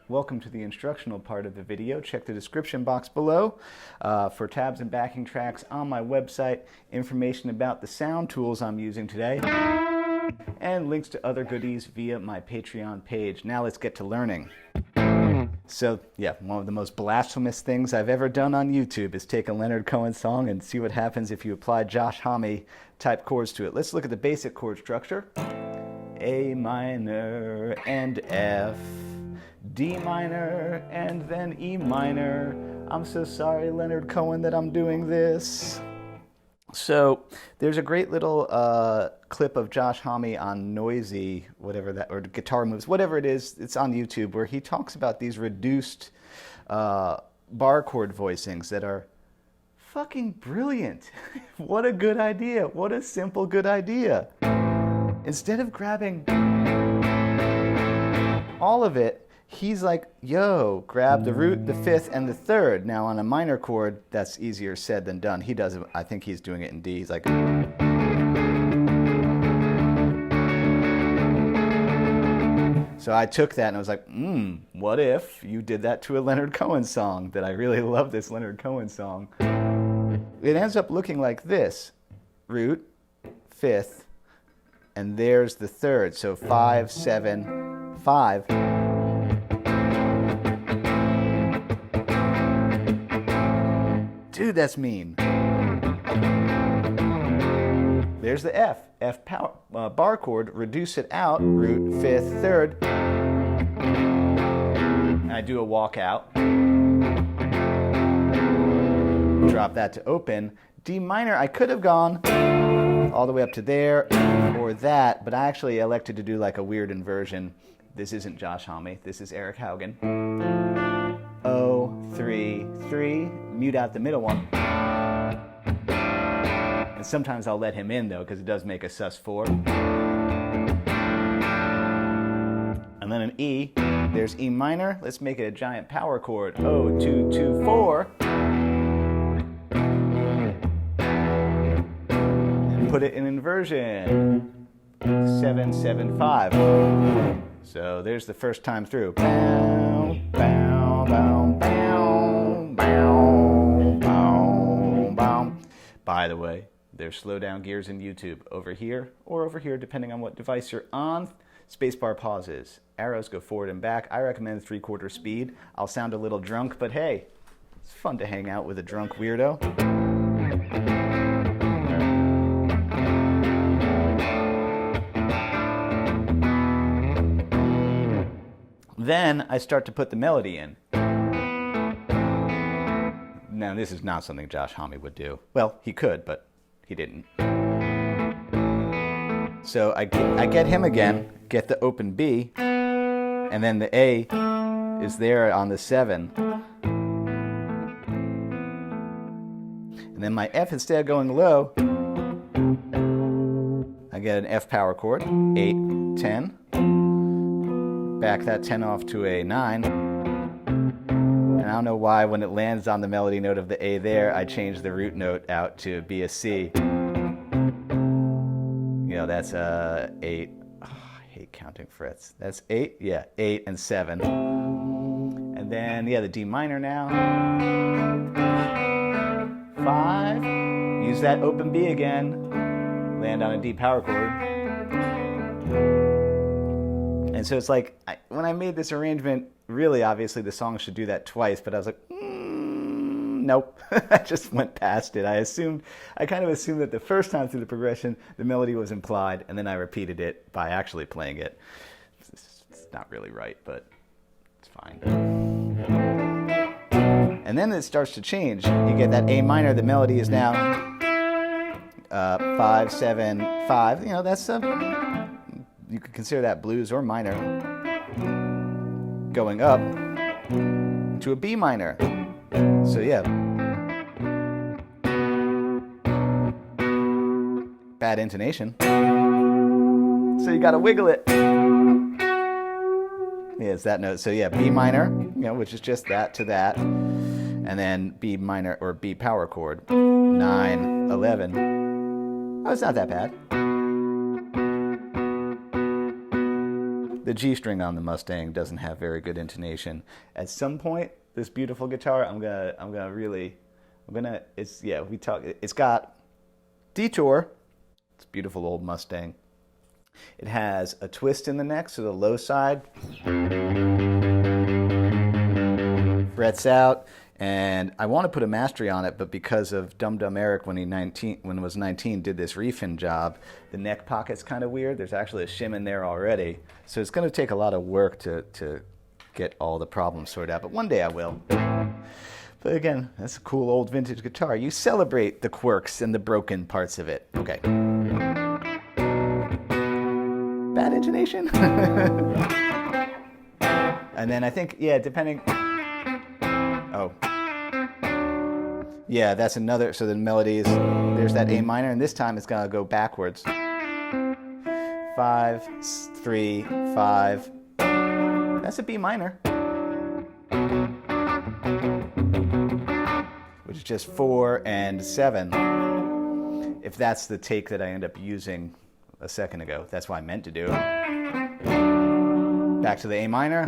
Welcome to the instructional part of the video. Check the description box below for tabs and backing tracks on my website, information about the sound tools I'm using today, and links to other goodies via my Patreon page. Now let's get to learning. So yeah, one of the most blasphemous things I've ever done on YouTube is take a Leonard Cohen song and see what happens if you apply Josh Homme type chords to it. Let's look at the basic chord structure. A minor and F, D minor and then E minor. I'm so sorry, Leonard Cohen, that I'm doing this. So there's a great little clip of Josh Homme on Noisy, whatever that, or Guitar Moves, whatever it is, it's on YouTube, where he talks about these reduced bar chord voicings that are fucking brilliant. What a good idea. What a simple good idea. Instead of grabbing all of it, he's like, yo, grab the root, the fifth, and the third. Now on a minor chord, that's easier said than done. He does it, I think he's doing it in D. He's like, so I took that and I was like, what if you did that to a Leonard Cohen song? That I really love this Leonard Cohen song. It ends up looking like this. Root, fifth, and there's the third. So 5, 7, 5. Dude, that's mean. There's the F. F power, bar chord, reduce it out, root, fifth, third. And I do a walk out. Drop that to open. D minor, I could have gone all the way up to there or that, but I actually elected to do like a weird inversion. This isn't Josh Homme, this is Eric Haugen. O, 3, 3, mute out the middle one. And sometimes I'll let him in though, because it does make a sus4. And then an E, there's E minor, let's make it a giant power chord. O, 2, 2, 4. Put it in inversion. 7, 7, 5. So there's the first time through. Bow, bow, bow, bow, bow, bow, bow. By the way, there's slow down gears in YouTube. Over here or over here, depending on what device you're on. Spacebar pauses. Arrows go forward and back. I recommend 3/4 speed. I'll sound a little drunk, but hey, it's fun to hang out with a drunk weirdo. Then I start to put the melody in. Now this is not something Josh Homme would do. Well, he could, but he didn't. So I get him again, get the open B, and then the A is there on the 7. And then my F, instead of going low, I get an F power chord, 8, 10. Back that 10 off to a 9. And I don't know why when it lands on the melody note of the A there, I change the root note out to be a C. You know, that's 8. Oh, I hate counting frets. That's 8? Yeah, 8 and 7. And then, yeah, the D minor now. 5. Use that open B again. Land on a D power chord. And so it's like, when I made this arrangement, really, obviously, the song should do that twice, but I was like, nope. I just went past it. I kind of assumed that the first time through the progression, the melody was implied, and then I repeated it by actually playing it. It's not really right, but it's fine. And then it starts to change. You get that A minor, the melody is now 5, 7, 5. You know, that's you could consider that blues or minor. Going up to a B minor. So yeah. Bad intonation. So you gotta wiggle it. Yeah, it's that note. So yeah, B minor, you know, which is just that to that. And then B minor or B power chord. 9, 11. Oh, it's not that bad. the G string on the Mustang doesn't have very good intonation. At some point, this beautiful guitar, it's got Detour. It's a beautiful old Mustang. It has a twist in the neck, so the low side frets out. And I want to put a mastery on it, but because of Dum Dum Eric when he was 19, did this refin job, the neck pocket's kind of weird. There's actually a shim in there already. So it's going to take a lot of work to get all the problems sorted out, but one day I will. But again, that's a cool old vintage guitar. You celebrate the quirks and the broken parts of it. Okay. Bad intonation? And then I think, yeah, depending... Oh. Yeah, that's another, so the melody is, there's that A minor, and this time it's gonna go backwards. 5, 3, 5. That's a B minor. Which is just 4 and 7. If that's the take that I end up using a second ago. That's what I meant to do. Back to the A minor.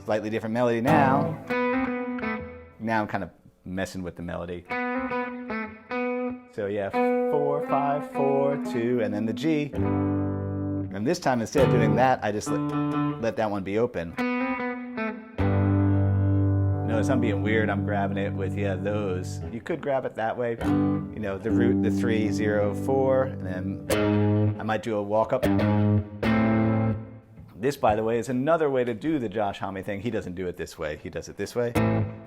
Slightly different melody now. Now I'm kind of messing with the melody. So yeah, 4, 5, 4, 2, and then the G. And this time, instead of doing that, I just let that one be open. Notice I'm being weird. I'm grabbing it with, yeah, those. You could grab it that way. You know, the root, the 3, 0, 4, and then I might do a walk up. This, by the way, is another way to do the Josh Homme thing. He doesn't do it this way. He does it this way.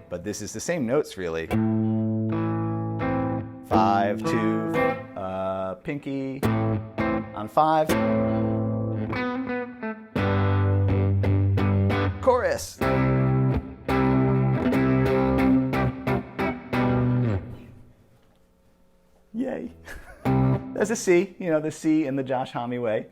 But this is the same notes, really. 5, 2, pinky on 5. Chorus. Yay. There's a C, you know, the C in the Josh Homme way.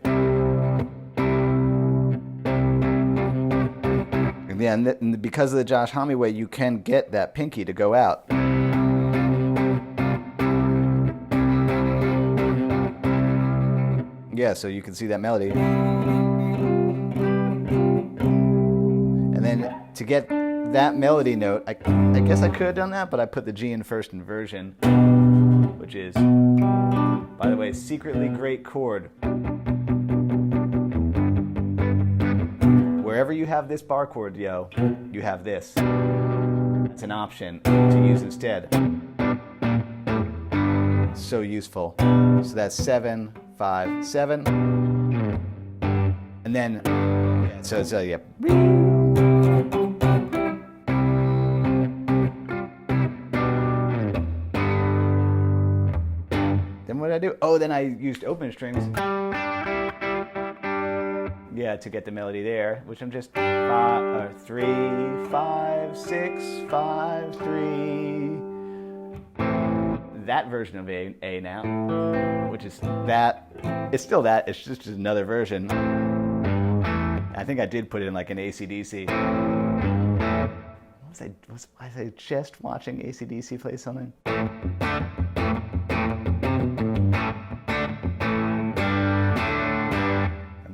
Yeah, and because of the Josh Homme way, you can get that pinky to go out. Yeah, so you can see that melody. And then to get that melody note, I guess I could have done that, but I put the G in first inversion, which is, by the way, secretly great chord. Wherever you have this bar chord, yo, you have this. It's an option to use instead. So useful. So that's 7, 5, 7. And then, yeah, so it's, yeah. Then what did I do? Oh, then I used open strings. Yeah, to get the melody there, which I'm just 3, 5, 6, 5, 3. That version of A now, which is that. It's still that. It's just another version. I think I did put it in like an AC/DC. Was I just watching AC/DC play something?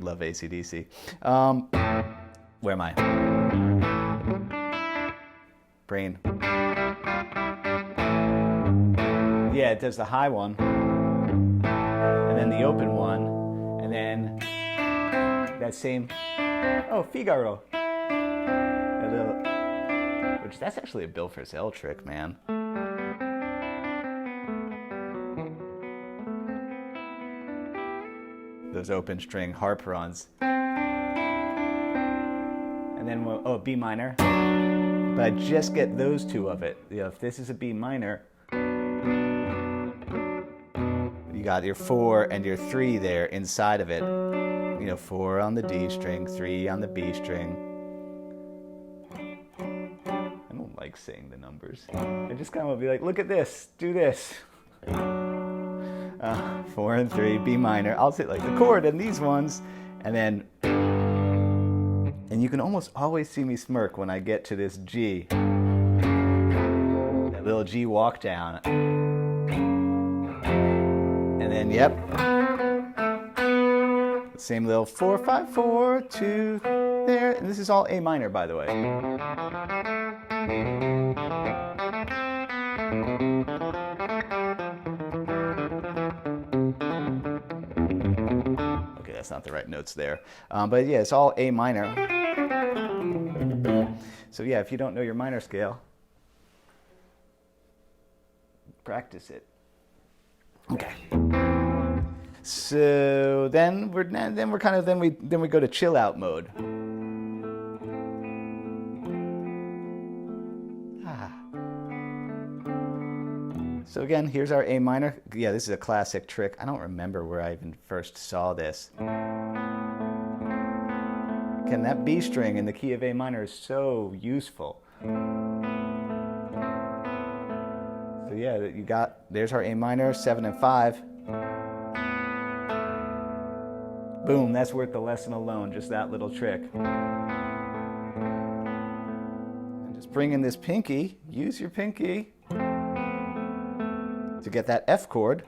Love AC/DC. Where am I? Brain. Yeah, it does the high one, and then the open one, and then that same, oh, Figaro. Which, that's actually a Bill Frisell trick, man. Those open string harp runs. And then, oh, B minor. But I just get those two of it. You know, if this is a B minor, you got your 4 and your 3 there inside of it. You know, 4 on the D string, 3 on the B string. I don't like saying the numbers. I just kind of want to be like, look at this, do this. 4 and 3, B minor. I'll say like the chord and these ones, and then, and you can almost always see me smirk when I get to this G. That little G walk down. And then, yep, Same little 4, 5, 4, 2, there. And this is all A minor, by the way. Okay, that's not the right notes there. But yeah, it's all A minor. So yeah, if you don't know your minor scale, practice it. Okay. So then we go to chill out mode. So again, here's our A minor. Yeah, this is a classic trick. I don't remember where I even first saw this. Again, that B string in the key of A minor is so useful. So yeah, there's our A minor, 7 and 5. Boom, that's worth the lesson alone, just that little trick. And just bring in this pinky, use your pinky to get that F chord.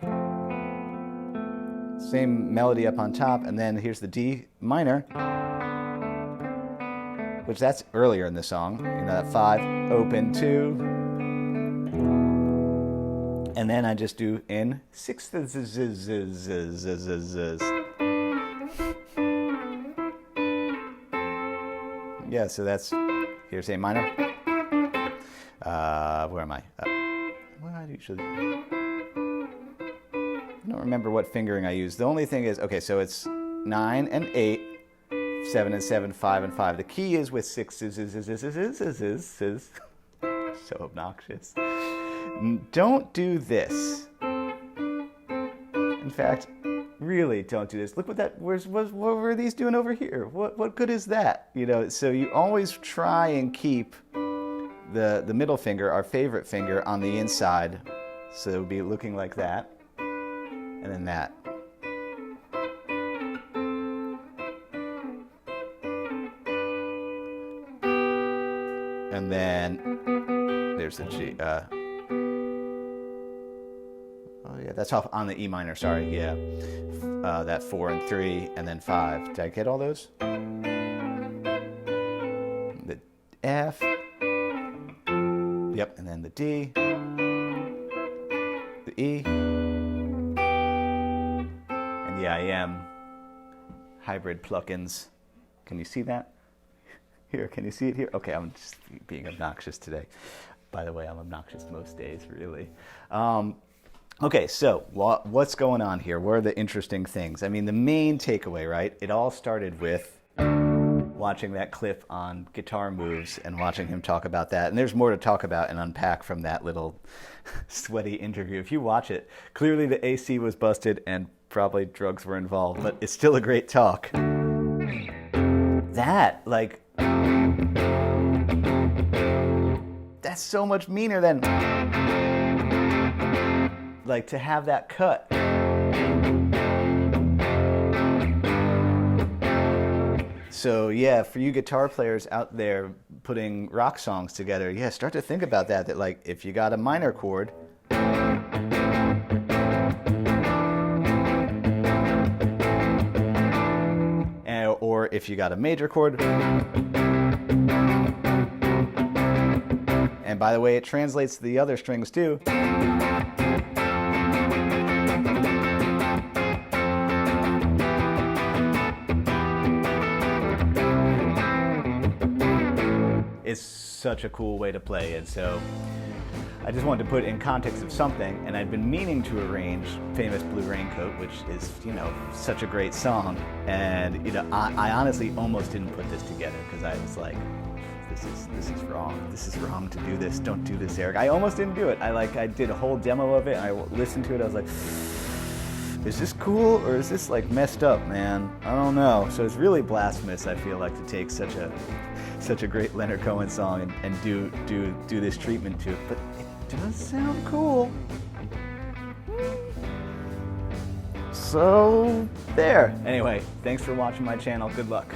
Same melody up on top, and then here's the D minor, which that's earlier in the song. You know, that 5, open 2. And then I just do in 6. Yeah, so here's A minor. Where am I? Where I usually... I don't remember what fingering I use. The only thing is, okay, so it's 9 and 8, 7 and 7, 5 and 5. The key is with 6. So obnoxious. Don't do this. In fact, really don't do this. Look what what were these doing over here? What good is that? You know, so you always try and keep the middle finger, our favorite finger, on the inside. So it would be looking like that. And then that. And then there's the G. Oh yeah, that's off on the E minor, sorry, yeah. That 4 and 3, and then 5. Did I get all those? The F. Yep, and then the D. The E. And the IM. Hybrid plugins. Can you see that? Here, can you see it here? Okay, I'm just being obnoxious today. By the way, I'm obnoxious most days, really. Okay, so what's going on here? What are the interesting things? I mean, the main takeaway, right? It all started with watching that clip on guitar moves and watching him talk about that. And there's more to talk about and unpack from that little sweaty interview. If you watch it, clearly the AC was busted and probably drugs were involved, but it's still a great talk. That, like, that's so much meaner than, like, to have that cut. So yeah, for you guitar players out there putting rock songs together, yeah, start to think about that like if you got a minor chord, or if you got a major chord, and by the way, it translates to the other strings too. It's such a cool way to play it. So I just wanted to put it in context of something, and I'd been meaning to arrange Famous Blue Raincoat, which is, you know, such a great song. And, you know, I honestly almost didn't put this together because I was like, this is wrong. This is wrong to do this. Don't do this, Eric. I almost didn't do it. I did a whole demo of it, and I listened to it. I was like, is this cool or is this like messed up, man? I don't know. So it's really blasphemous, I feel like, to take such a great Leonard Cohen song and do this treatment to it. But it does sound cool. So there. Anyway, thanks for watching my channel. Good luck.